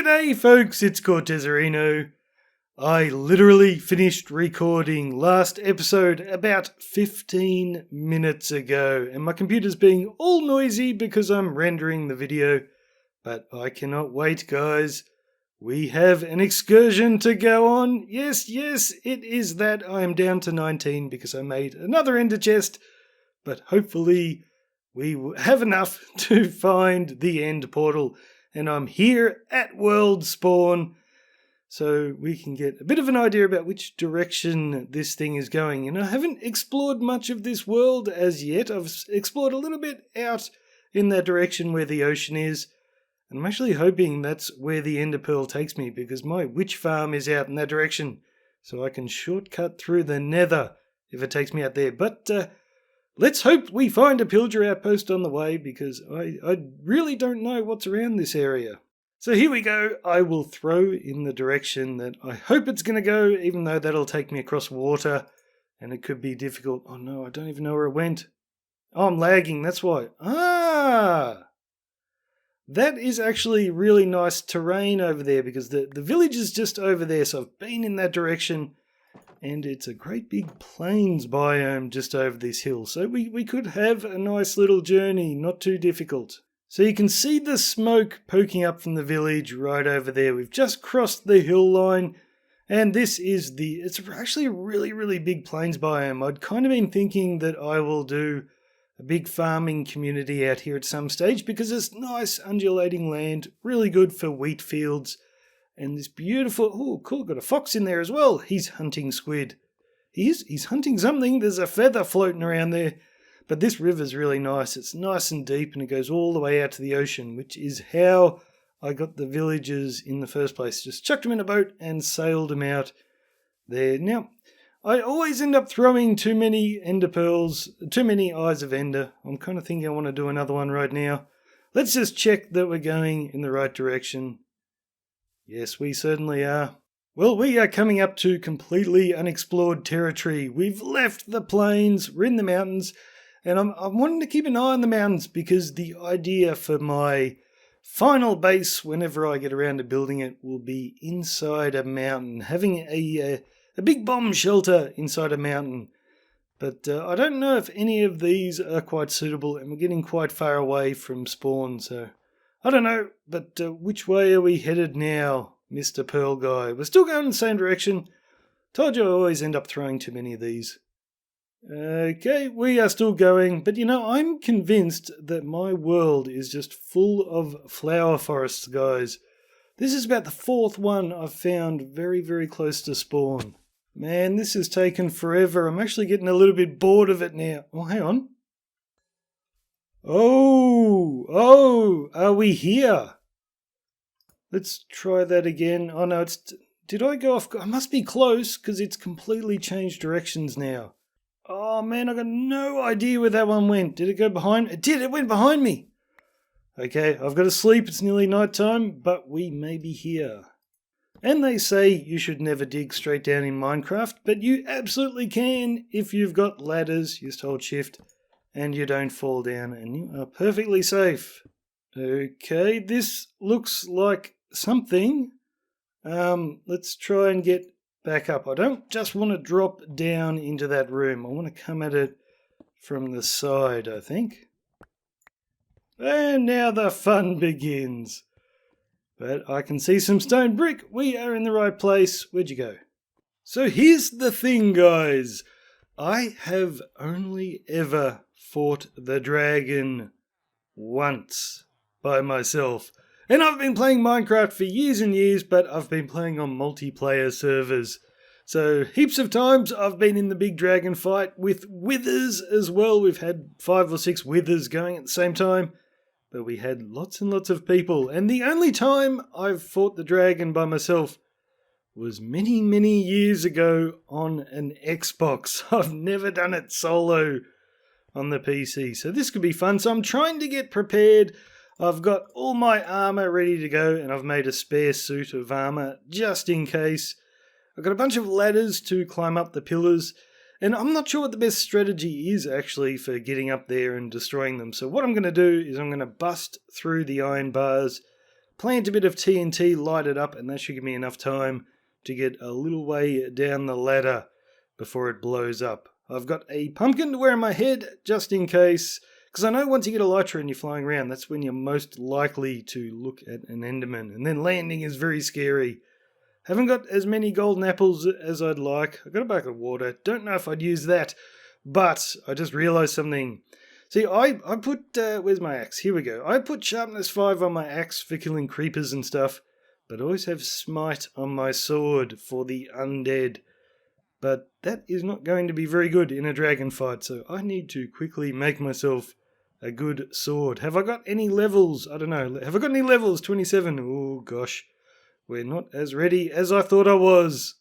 G'day folks, it's Cortezerino. I literally finished recording last episode about 15 minutes ago, and my computer's being all noisy because I'm rendering the video, but I cannot wait, guys. We have an excursion to go on. Yes, it is that. I am down to 19 because I made another ender chest, but hopefully we have enough to find the end portal. And I'm here at World Spawn, so we can get a bit of an idea about which direction this thing is going. And I haven't explored much of this world as yet. I've explored a little bit out in that direction where the ocean is. And I'm actually hoping that's where the Ender Pearl takes me, because my witch farm is out in that direction. So I can shortcut through the nether if it takes me out there. But let's hope we find a pillager outpost on the way, because I really don't know what's around this area. So here we go. I will throw in the direction that I hope it's going to go, even though that'll take me across water, and it could be difficult. Oh no, I don't even know where it went. Oh, I'm lagging, that's why. That is actually really nice terrain over there, because the village is just over there, so I've been in that direction. And it's a great big plains biome just over this hill. So we could have a nice little journey, not too difficult. So you can see the smoke poking up from the village right over there. We've just crossed the hill line. And this is it's actually a really, really big plains biome. I'd kind of been thinking that I will do a big farming community out here at some stage, because it's nice undulating land, really good for wheat fields. And this beautiful, oh cool, got a fox in there as well. He's hunting squid. He's hunting something. There's a feather floating around there. But this river's really nice. It's nice and deep, and it goes all the way out to the ocean, which is how I got the villagers in the first place. Just chucked them in a boat and sailed them out there. Now, I always end up throwing too many ender pearls, too many eyes of ender. I'm kind of thinking I want to do another one right now. Let's just check that we're going in the right direction. Yes, we certainly are. Well, we are coming up to completely unexplored territory. We've left the plains, we're in the mountains, and I'm wanting to keep an eye on the mountains, because the idea for my final base, whenever I get around to building it, will be inside a mountain, having a big bomb shelter inside a mountain. But I don't know if any of these are quite suitable, and we're getting quite far away from spawn, so I don't know. But which way are we headed now, Mr. Pearl Guy? We're still going in the same direction. Told you I always end up throwing too many of these. Okay, we are still going, but I'm convinced that my world is just full of flower forests, guys. This is about the fourth one I've found very, very close to spawn. Man, this has taken forever. I'm actually getting a little bit bored of it now. Oh, hang on. Oh, are we here? Let's try that again. Oh no, did I go off? I must be close, because it's completely changed directions now. Oh man, I got no idea where that one went. Did it go behind? It did, it went behind me. Okay, I've got to sleep. It's nearly night time, but we may be here. And they say you should never dig straight down in Minecraft, but you absolutely can if you've got ladders. You just hold shift and you don't fall down, and you are perfectly safe. Okay, this looks like something. Let's try and get back up. I don't just want to drop down into that room. I want to come at it from the side, I think. And now the fun begins. But I can see some stone brick. We are in the right place. Where'd you go? So here's the thing, guys. I have only ever fought the dragon once by myself. And I've been playing Minecraft for years and years, but I've been playing on multiplayer servers. So heaps of times I've been in the big dragon fight with withers as well. We've had 5 or 6 withers going at the same time. But we had lots and lots of people. And the only time I've fought the dragon by myself was many, many years ago on an Xbox. I've never done it solo on the PC. So this could be fun. So I'm trying to get prepared. I've got all my armor ready to go, and I've made a spare suit of armor just in case. I've got a bunch of ladders to climb up the pillars, and I'm not sure what the best strategy is actually for getting up there and destroying them. So what I'm going to do is I'm going to bust through the iron bars, plant a bit of TNT, light it up, and that should give me enough time to get a little way down the ladder before it blows up. I've got a pumpkin to wear on my head just in case, because I know once you get elytra and you're flying around, that's when you're most likely to look at an enderman, and then landing is very scary. Haven't got as many golden apples as I'd like. I've got a bucket of water. Don't know if I'd use that, but I just realised something. See, I put, where's my axe? Here we go. I put sharpness 5 on my axe for killing creepers and stuff, but I always have smite on my sword for the undead. But that is not going to be very good in a dragon fight, so I need to quickly make myself a good sword. Have I got any levels? I don't know. Have I got any levels? 27. Oh, gosh. We're not as ready as I thought I was.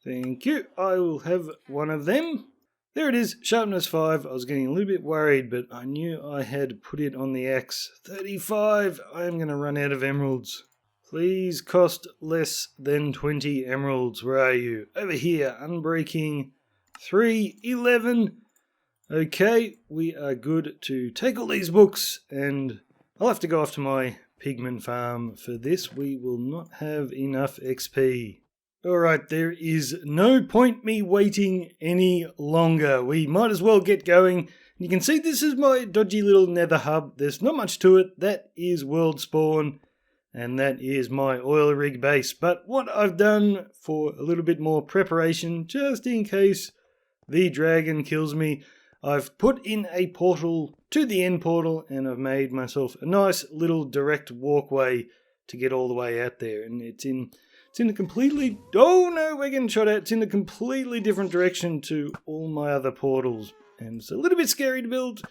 Thank you. I will have one of them. There it is, sharpness 5. I was getting a little bit worried, but I knew I had put it on the axe. 35. I am going to run out of emeralds. Please cost less than 20 emeralds. Where are you? Over here. Unbreaking 3. 11. Okay, we are good to take all these books, and I'll have to go off to my pigman farm for this. We will not have enough XP. Alright, there is no point me waiting any longer. We might as well get going. You can see this is my dodgy little nether hub. There's not much to it. That is world spawn, and that is my oil rig base. But what I've done for a little bit more preparation, just in case the dragon kills me, I've put in a portal to the end portal, and I've made myself a nice little direct walkway to get all the way out there. And it's in a completely... Oh no, we're getting shot at. It's in a completely different direction to all my other portals. And it's a little bit scary to build.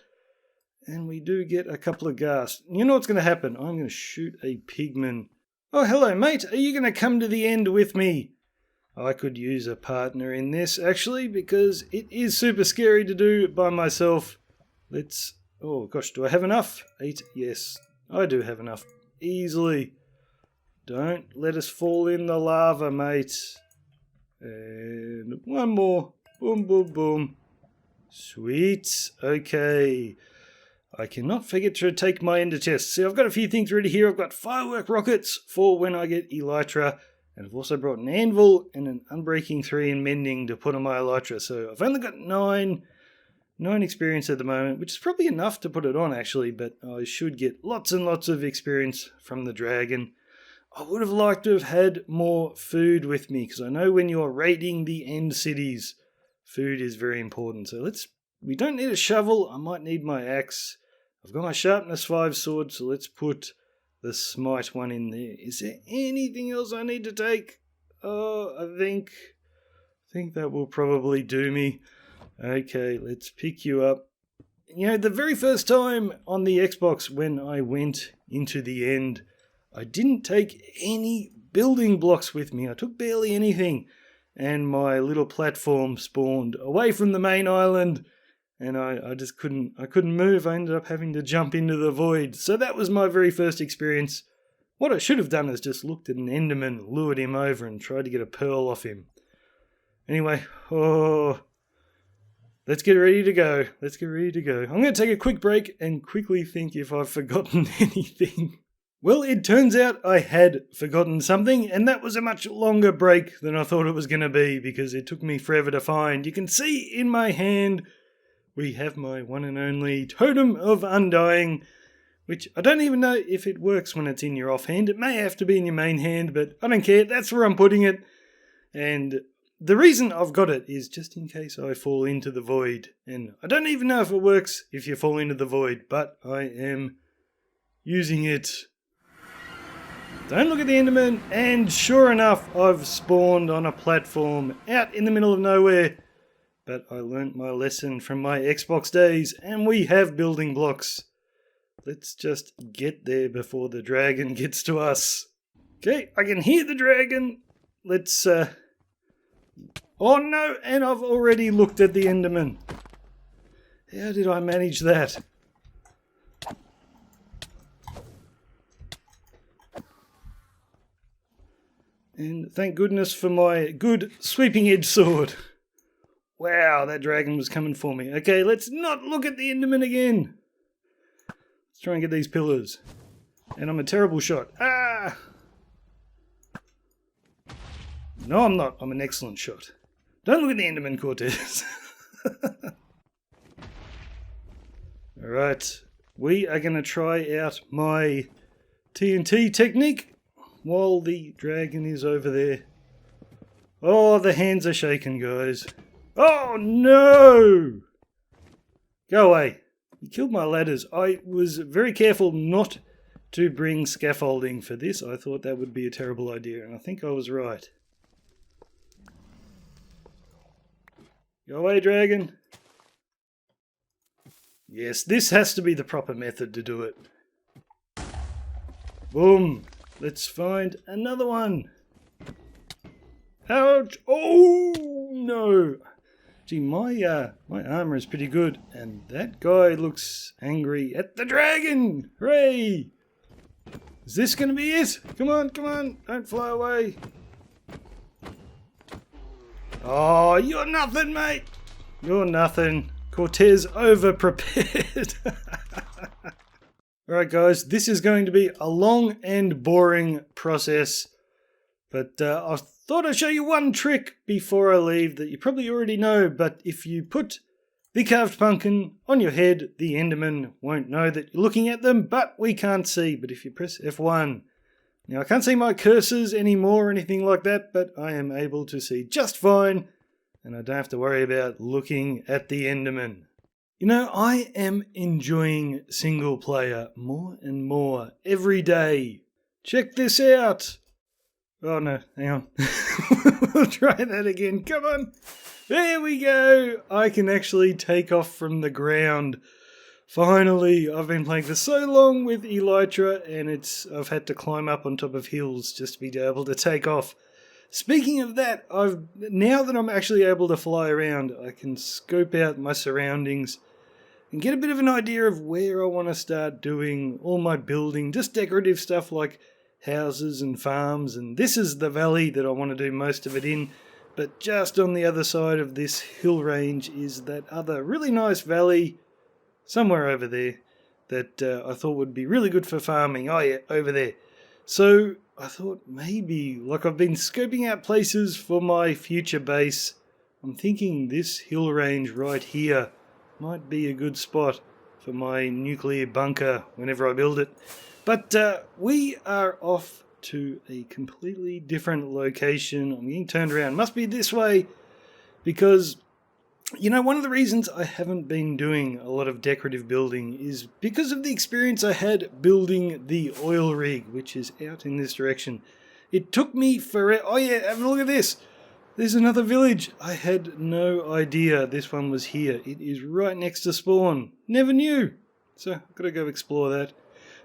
And we do get a couple of ghasts. You know what's going to happen? I'm going to shoot a pigman. Oh, hello, mate. Are you going to come to the end with me? I could use a partner in this, actually, because it is super scary to do by myself. Let's... Oh, gosh, do I have enough? 8? Yes, I do have enough. Easily. Don't let us fall in the lava, mate. And one more. Boom, boom, boom. Sweet. Okay. I cannot forget to take my ender chest. See, I've got a few things ready here. I've got firework rockets for when I get elytra. And I've also brought an anvil and an unbreaking 3 and mending to put on my elytra. So I've only got 9 experience at the moment, which is probably enough to put it on, actually. But I should get lots and lots of experience from the dragon. I would have liked to have had more food with me, because I know when you're raiding the end cities, food is very important. So we don't need a shovel. I might need my axe. I've got my sharpness 5 sword, so let's put the smite one in there. Is there anything else I need to take? Oh, I think that will probably do me. Okay, let's pick you up. You know, the very first time on the Xbox when I went into the end, I didn't take any building blocks with me. I took barely anything. And my little platform spawned away from the main island. And I just couldn't move. I ended up having to jump into the void. So that was my very first experience. What I should have done is just looked at an enderman, lured him over, and tried to get a pearl off him. Anyway, let's get ready to go. I'm going to take a quick break and quickly think if I've forgotten anything. Well, it turns out I had forgotten something, and that was a much longer break than I thought it was going to be, because it took me forever to find. You can see in my hand, we have my one and only Totem of Undying, which I don't even know if it works when it's in your offhand. It may have to be in your main hand, but I don't care. That's where I'm putting it. And the reason I've got it is just in case I fall into the void. And I don't even know if it works if you fall into the void, but I am using it. Don't look at the enderman, and sure enough, I've spawned on a platform out in the middle of nowhere. But I learnt my lesson from my Xbox days, and we have building blocks. Let's just get there before the dragon gets to us. Okay, I can hear the dragon. Let's, Oh no, and I've already looked at the enderman. How did I manage that? And thank goodness for my good sweeping edge sword. Wow, that dragon was coming for me. Okay, let's not look at the enderman again. Let's try and get these pillars. And I'm a terrible shot. Ah! Ah! No, I'm not. I'm an excellent shot. Don't look at the Enderman, Cortez. Alright, we are going to try out my TNT technique while the dragon is over there. Oh, the hands are shaking, guys. Oh, no! Go away. You killed my ladders. I was very careful not to bring scaffolding for this. I thought that would be a terrible idea, and I think I was right. Go away, dragon. Yes, this has to be the proper method to do it. Boom. Let's find another one. Ouch. Oh, no. Gee, my armor is pretty good. And that guy looks angry at the dragon. Hooray. Is this going to be it? Come on, come on. Don't fly away. Oh, you're nothing, mate. You're nothing. Cortez over-prepared. Alright guys, this is going to be a long and boring process, but I thought I'd show you one trick before I leave that you probably already know, but if you put the carved pumpkin on your head, the Enderman won't know that you're looking at them, but we can't see. But if you press F1, now I can't see my cursors anymore or anything like that, but I am able to see just fine, and I don't have to worry about looking at the Enderman. You know, I am enjoying single player more and more every day. Check this out. Oh no, hang on. We'll try that again. Come on. There we go. I can actually take off from the ground. Finally, I've been playing for so long with Elytra, and I've had to climb up on top of hills just to be able to take off. Speaking of that, now that I'm actually able to fly around, I can scope out my surroundings and get a bit of an idea of where I want to start doing all my building, just decorative stuff like houses and farms, and this is the valley that I want to do most of it in, but just on the other side of this hill range is that other really nice valley somewhere over there that I thought would be really good for farming. Oh yeah, over there. So I thought maybe, like I've been scoping out places for my future base, I'm thinking this hill range right here might be a good spot for my nuclear bunker whenever I build it. But we are off to a completely different location. I'm getting turned around. Must be this way because, you know, one of the reasons I haven't been doing a lot of decorative building is because of the experience I had building the oil rig, which is out in this direction. It took me forever. Oh yeah, have a look at this. There's another village. I had no idea this one was here. It is right next to spawn. Never knew. So I've got to go explore that.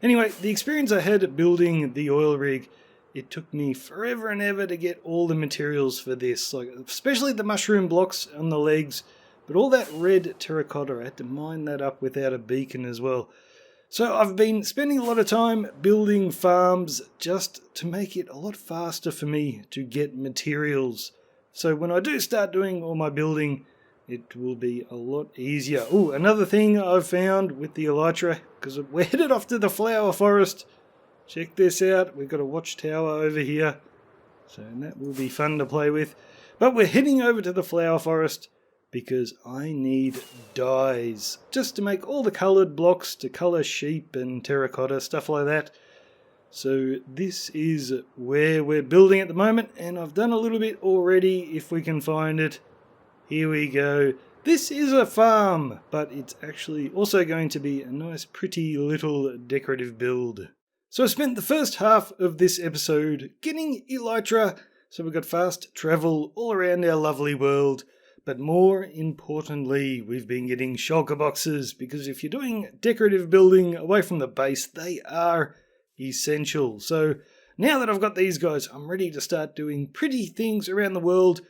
Anyway, the experience I had building the oil rig, it took me forever and ever to get all the materials for this, like especially the mushroom blocks on the legs, but all that red terracotta, I had to mine that up without a beacon as well. So I've been spending a lot of time building farms just to make it a lot faster for me to get materials. So when I do start doing all my building, it will be a lot easier. Oh, another thing I've found with the Elytra, because we're headed off to the flower forest. Check this out. We've got a watchtower over here. So that will be fun to play with. But we're heading over to the flower forest because I need dyes. Just to make all the coloured blocks to colour sheep and terracotta, stuff like that. So this is where we're building at the moment, and I've done a little bit already if we can find it. Here we go. This is a farm, but it's actually also going to be a nice pretty little decorative build. So I spent the first half of this episode getting Elytra, so we've got fast travel all around our lovely world, but more importantly we've been getting shulker boxes, because if you're doing decorative building away from the base, they are essential. So now that I've got these guys, I'm ready to start doing pretty things around the world,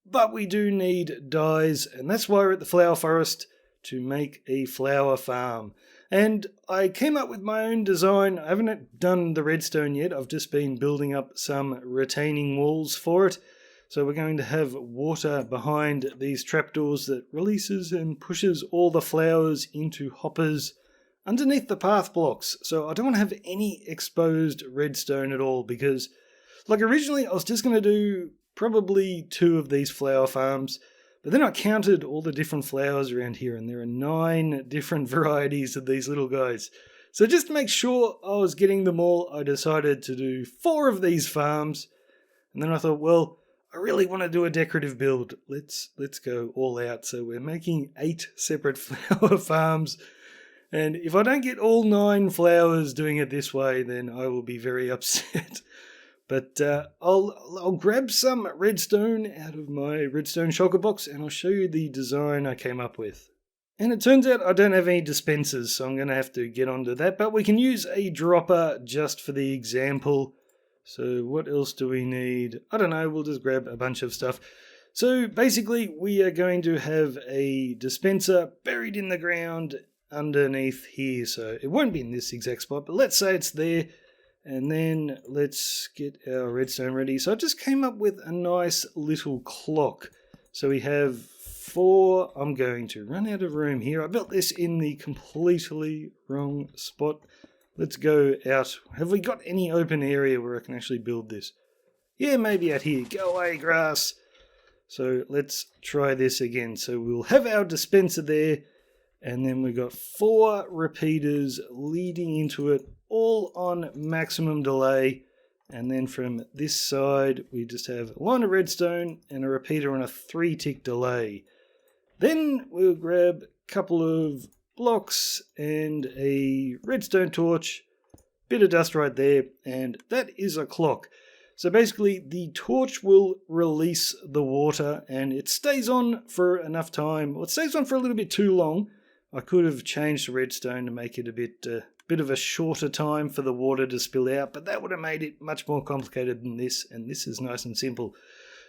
but we do need dyes, and that's why we're at the flower forest to make a flower farm. And I came up with my own design. I haven't done the redstone yet. I've just been building up some retaining walls for it. So we're going to have water behind these trapdoors that releases and pushes all the flowers into hoppers underneath the path blocks. So I don't want to have any exposed redstone at all because, like, originally I was just going to do probably 2 of these flower farms, but then I counted all the different flowers around here and there are 9 different varieties of these little guys. So just to make sure I was getting them all, I decided to do 4 of these farms. And then I thought, well, I really want to do a decorative build. Let's go all out. So we're making 8 separate flower farms. And if I don't get all 9 flowers doing it this way, then I will be very upset. But I'll grab some redstone out of my redstone shulker box and I'll show you the design I came up with. And it turns out I don't have any dispensers, so I'm going to have to get onto that. But we can use a dropper just for the example. So what else do we need? I don't know, we'll just grab a bunch of stuff. So basically we are going to have a dispenser buried in the ground underneath here. So it won't be in this exact spot, but let's say it's there. And then let's get our redstone ready. So I just came up with a nice little clock. So we have 4. I'm going to run out of room here. I built this in the completely wrong spot. Let's go out. Have we got any open area where I can actually build this? Yeah, maybe out here. Go away, grass. So let's try this again. So we'll have our dispenser there. And then we've got 4 repeaters leading into it, all on maximum delay. And then from this side, we just have a line of redstone and a repeater on a 3-tick delay. Then we'll grab a couple of blocks and a redstone torch, bit of dust right there, and that is a clock. So basically the torch will release the water and it stays on for enough time. Well, it stays on for a little bit too long. I could have changed the redstone to make it a bit of a shorter time for the water to spill out, but that would have made it much more complicated than this, and this is nice and simple.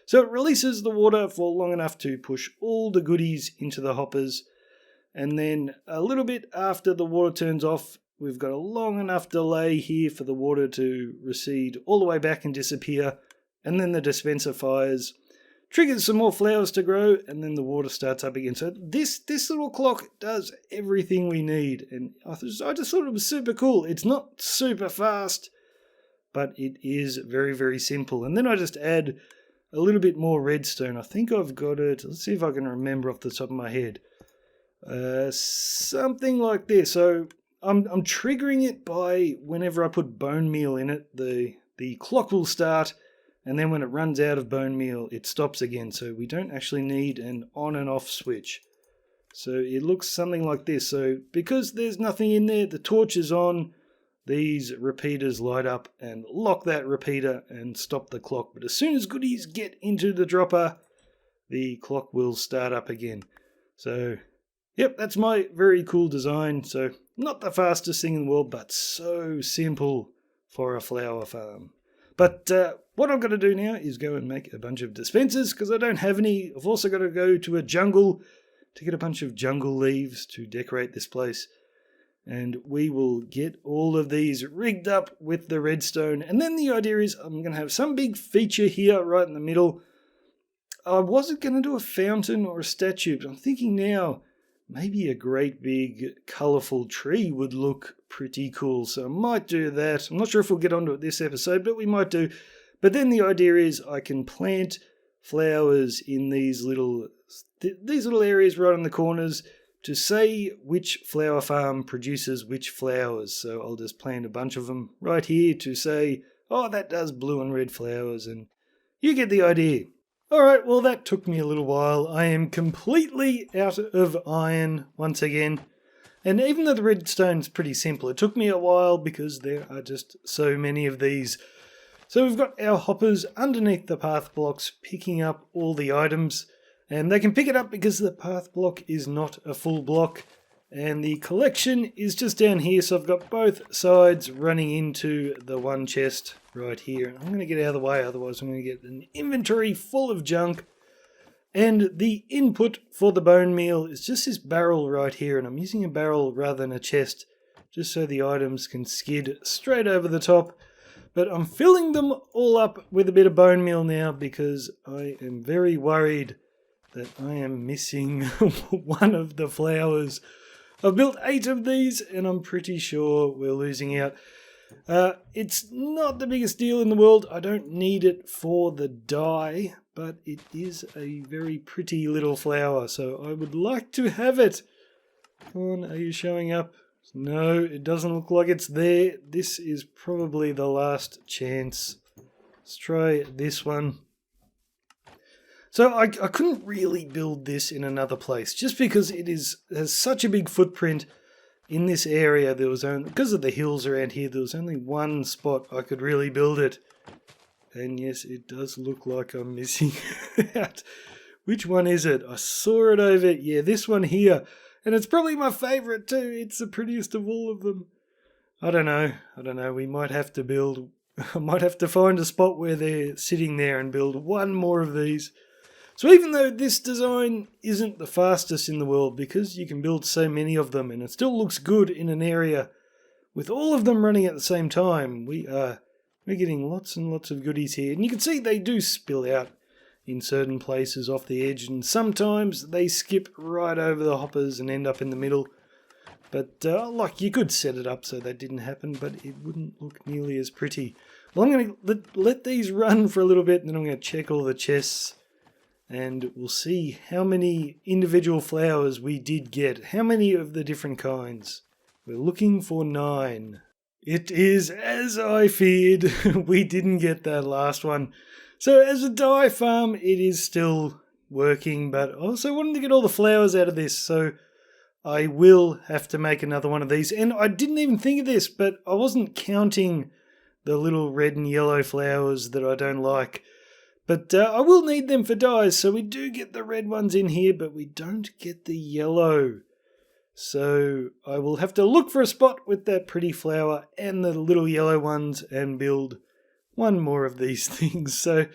So it releases the water for long enough to push all the goodies into the hoppers, and then a little bit after the water turns off, we've got a long enough delay here for the water to recede all the way back and disappear, and then the dispenser fires, triggers some more flowers to grow, and then the water starts up again. So this little clock does everything we need, and I just thought it was super cool. It's not super fast, but it is very, very simple. And then I just add a little bit more redstone. I think I've got it. Let's see if I can remember off the top of my head. Something like this. So I'm triggering it by whenever I put bone meal in it, the clock will start. And then when it runs out of bone meal, it stops again. So we don't actually need an on and off switch. So it looks something like this. So because there's nothing in there, the torch is on. These repeaters light up and lock that repeater and stop the clock. But as soon as goodies get into the dropper, the clock will start up again. So, yep, that's my very cool design. So not the fastest thing in the world, but so simple for a flower farm. But what I'm going to do now is go and make a bunch of dispensers because I don't have any. I've also got to go to a jungle to get a bunch of jungle leaves to decorate this place. And we will get all of these rigged up with the redstone. And then the idea is I'm going to have some big feature here right in the middle. I wasn't going to do a fountain or a statue, but I'm thinking now maybe a great big colourful tree would look pretty cool. So I might do that. I'm not sure if we'll get onto it this episode, but we might do. But then the idea is I can plant flowers in these little areas right on the corners to say which flower farm produces which flowers. So I'll just plant a bunch of them right here to say, oh, that does blue and red flowers, and you get the idea. Alright, well that took me a little while. I am completely out of iron once again. And even though the redstone's pretty simple, it took me a while because there are just so many of these. So we've got our hoppers underneath the path blocks picking up all the items. And they can pick it up because the path block is not a full block. And the collection is just down here. So I've got both sides running into the one chest right here. And I'm going to get out of the way, otherwise I'm going to get an inventory full of junk. And the input for the bone meal is just this barrel right here. And I'm using a barrel rather than a chest, just so the items can skid straight over the top. But I'm filling them all up with a bit of bone meal now because I am very worried that I am missing one of the flowers. I've built 8 of these, and I'm pretty sure we're losing out. It's not the biggest deal in the world. I don't need it for the dye, but it is a very pretty little flower, so I would like to have it. Come on, are you showing up? No, it doesn't look like it's there. This is probably the last chance. Let's try this one. So I couldn't really build this in another place, just because it has such a big footprint in this area. There was only, because of the hills around here, there was only one spot I could really build it. And yes, it does look like I'm missing out. Which one is it? I saw it over, yeah, this one here. And it's probably my favourite too. It's the prettiest of all of them. I don't know. We might have to build, I might have to find a spot where they're sitting there and build one more of these. So even though this design isn't the fastest in the world, because you can build so many of them and it still looks good in an area with all of them running at the same time, we're getting lots and lots of goodies here. And you can see they do spill out in certain places off the edge, and sometimes they skip right over the hoppers and end up in the middle. But like, you could set it up so that didn't happen, but it wouldn't look nearly as pretty. Well, I'm going to let these run for a little bit, and then I'm going to check all the chests, and we'll see how many individual flowers we did get. How many of the different kinds? We're looking for 9. It is as I feared. We didn't get that last one. So as a dye farm, it is still working, but I also wanted to get all the flowers out of this, so I will have to make another one of these. And I didn't even think of this, but I wasn't counting the little red and yellow flowers that I don't like. But I will need them for dyes, so we do get the red ones in here, but we don't get the yellow. So I will have to look for a spot with that pretty flower and the little yellow ones and build one more of these things. So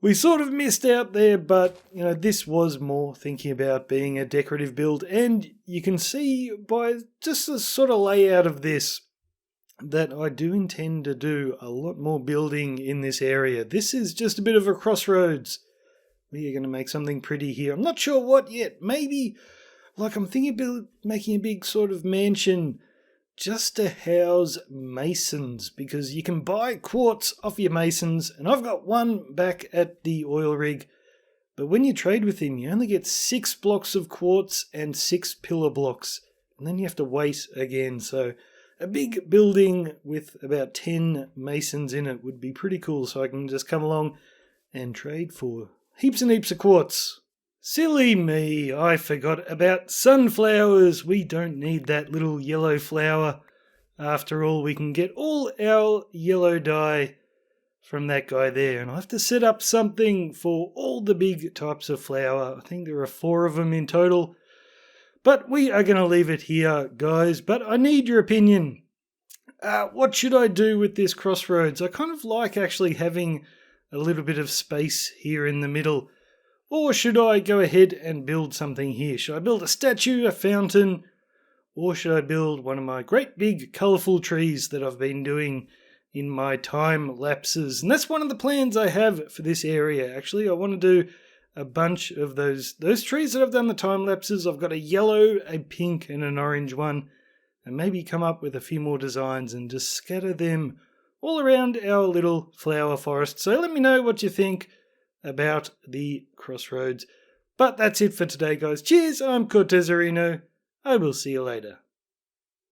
we sort of missed out there, but you know, this was more thinking about being a decorative build, and you can see by just the sort of layout of this that I do intend to do a lot more building in this area. This is just a bit of a crossroads. We are going to make something pretty here. I'm not sure what yet. Maybe, like, I'm thinking about making a big sort of mansion just to house masons, because you can buy quartz off your masons, and I've got one back at the oil rig, but when you trade with him, you only get 6 blocks of quartz and 6 pillar blocks, and then you have to wait again. So a big building with about 10 masons in it would be pretty cool, so I can just come along and trade for heaps and heaps of quartz. Silly me, I forgot about sunflowers. We don't need that little yellow flower. After all, we can get all our yellow dye from that guy there. And I have to set up something for all the big types of flower. I think there are 4 of them in total. But we are going to leave it here, guys. But I need your opinion. What should I do with this crossroads? I kind of like actually having a little bit of space here in the middle. Or should I go ahead and build something here? Should I build a statue, a fountain, or should I build one of my great big colourful trees that I've been doing in my time lapses? And that's one of the plans I have for this area. Actually, I want to do a bunch of those trees that I've done the time lapses. I've got a yellow, a pink, and an orange one, and maybe come up with a few more designs and just scatter them all around our little flower forest. So let me know what you think about the crossroads. But that's it for today, guys. Cheers, I'm Cortezerino. I will see you later.